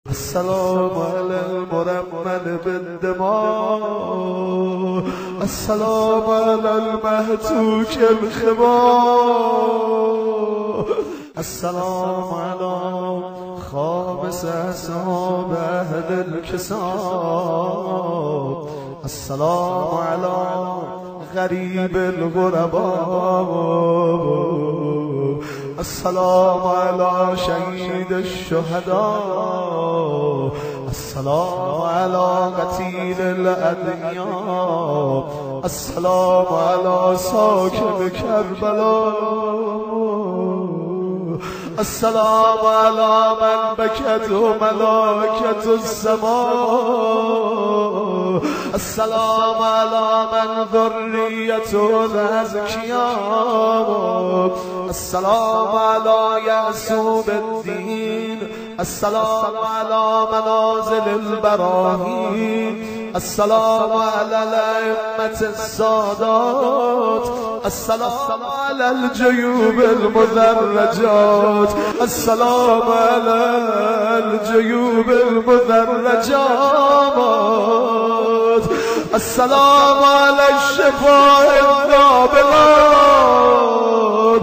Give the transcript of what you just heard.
السلام على المرمل بالدماء، السلام على المهتوك الخباء، السلام على خامس أصحاب أهل الكساء، السلام على غريب الغرباء، السلام على شهيد الشهداء، السلام على قتيل الأدعياء، السلام على ساكن كربلاء، السلام على من بكت ملائكة السماء، السلام على من ذريته الأزكياء، السلام على يعصوب الدين، السلام على منازل البراهين، السلام على الأئمة السادات، السلام على الجيوب المدرجات، السلام على الجيوب المدرجات، السلام على الشفاء النابلات.